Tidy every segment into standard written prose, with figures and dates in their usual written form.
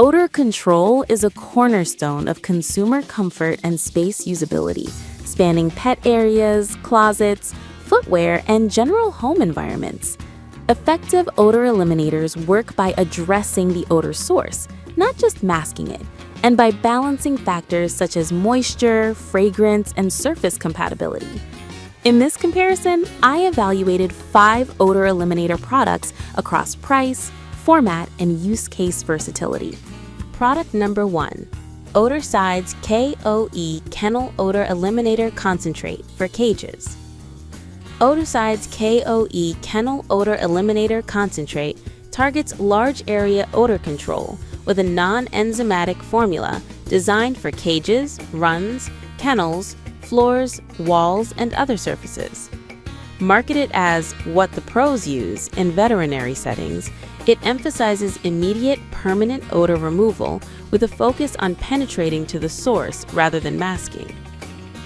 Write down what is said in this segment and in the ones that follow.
Odor control is a cornerstone of consumer comfort and space usability, spanning pet areas, closets, footwear, and general home environments. Effective odor eliminators work by addressing the odor source, not just masking it, and by balancing factors such as moisture, fragrance, and surface compatibility. In this comparison, I evaluated 5 odor eliminator products across price, format, and use case versatility. Product number 1, Odorside's KOE Kennel Odor Eliminator Concentrate for cages. Odorside's KOE Kennel Odor Eliminator Concentrate targets large area odor control with a non-enzymatic formula designed for cages, runs, kennels, floors, walls, and other surfaces. Marketed as what the pros use in veterinary settings, it emphasizes immediate, permanent odor removal with a focus on penetrating to the source rather than masking.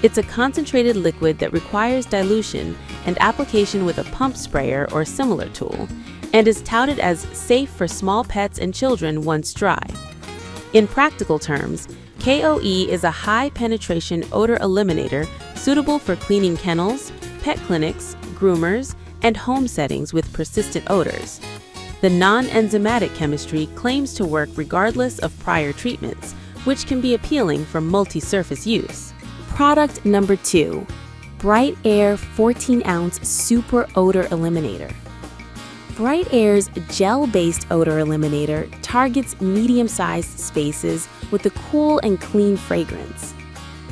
It's a concentrated liquid that requires dilution and application with a pump sprayer or similar tool, and is touted as safe for small pets and children once dry. In practical terms, KOE is a high-penetration odor eliminator suitable for cleaning kennels, pet clinics, groomers, and home settings with persistent odors. The non-enzymatic chemistry claims to work regardless of prior treatments, which can be appealing for multi-surface use. Product number 2, Bright Air 14-ounce Super Odor Eliminator. Bright Air's gel-based odor eliminator targets medium-sized spaces with a cool and clean fragrance.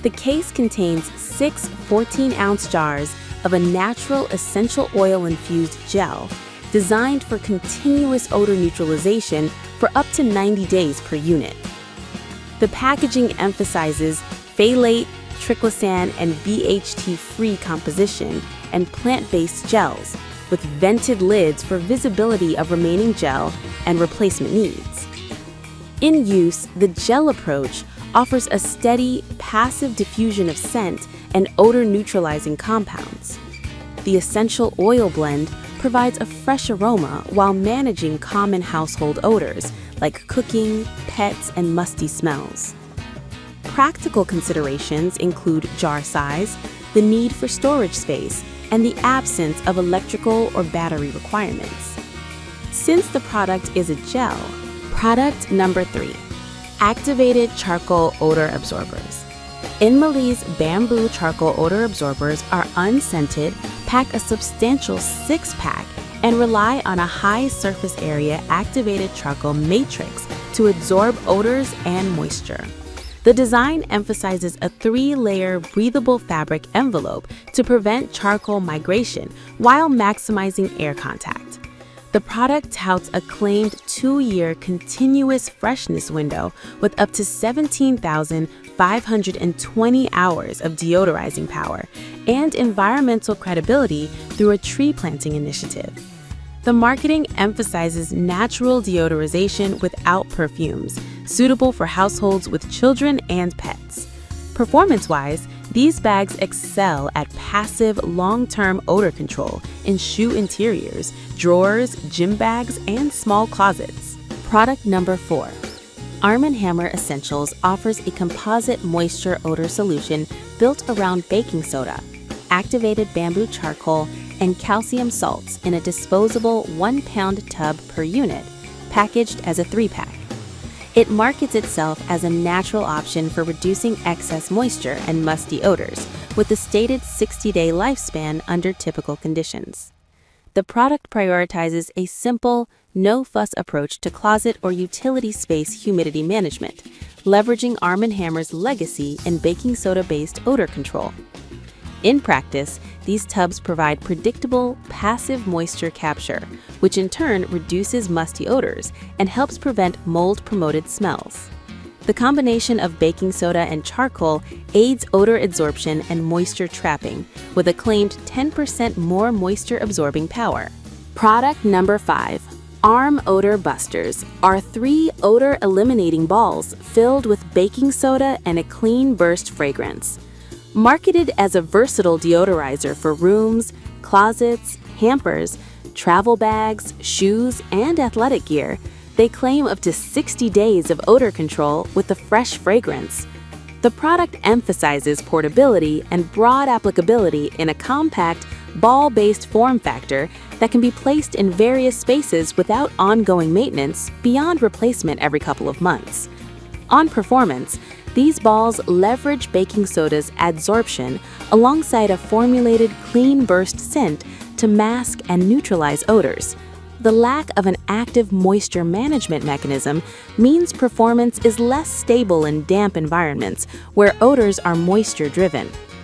The case contains 6 14-ounce jars of a natural essential oil-infused gel designed for continuous odor neutralization for up to 90 days per unit. The packaging emphasizes phthalate, triclosan, and BHT-free composition and plant-based gels, with vented lids for visibility of remaining gel and replacement needs. In use, the gel approach offers a steady, passive diffusion of scent and odor-neutralizing compounds. The essential oil blend provides a fresh aroma while managing common household odors like cooking, pets, and musty smells. Practical considerations include jar size, the need for storage space, and the absence of electrical or battery requirements. Since the product is a gel, product number 3, Activated Charcoal Odor Absorbers. Inmali's bamboo charcoal odor absorbers are unscented, pack a substantial 6-pack, and rely on a high surface area activated charcoal matrix to absorb odors and moisture. The design emphasizes a 3-layer breathable fabric envelope to prevent charcoal migration while maximizing air contact. The product touts a claimed 2-year continuous freshness window with up to 17,520 hours of deodorizing power and environmental credibility through a tree planting initiative. The marketing emphasizes natural deodorization without perfumes, suitable for households with children and pets. Performance-wise, these bags excel at passive, long-term odor control in shoe interiors, drawers, gym bags, and small closets. Product number 4. Arm & Hammer Essentials offers a composite moisture odor solution built around baking soda, activated bamboo charcoal, and calcium salts in a disposable 1-pound tub per unit, packaged as a 3-pack. It markets itself as a natural option for reducing excess moisture and musty odors, with a stated 60-day lifespan under typical conditions. The product prioritizes a simple, no-fuss approach to closet or utility space humidity management, leveraging Arm & Hammer's legacy in baking soda-based odor control. In practice, these tubs provide predictable, passive moisture capture, which in turn reduces musty odors and helps prevent mold-promoted smells. The combination of baking soda and charcoal aids odor adsorption and moisture trapping, with a claimed 10% more moisture-absorbing power. Product number 5. Arm Odor Busters are 3 odor-eliminating balls filled with baking soda and a clean burst fragrance. Marketed as a versatile deodorizer for rooms, closets, hampers, travel bags, shoes, and athletic gear, They claim up to 60 days of odor control with a fresh fragrance. The product emphasizes portability and broad applicability in a compact, ball-based form factor that can be placed in various spaces without ongoing maintenance beyond replacement every couple of months. On performance, these balls leverage baking soda's adsorption alongside a formulated clean burst scent to mask and neutralize odors. The lack of an active moisture management mechanism means performance is less stable in damp environments where odors are moisture-driven.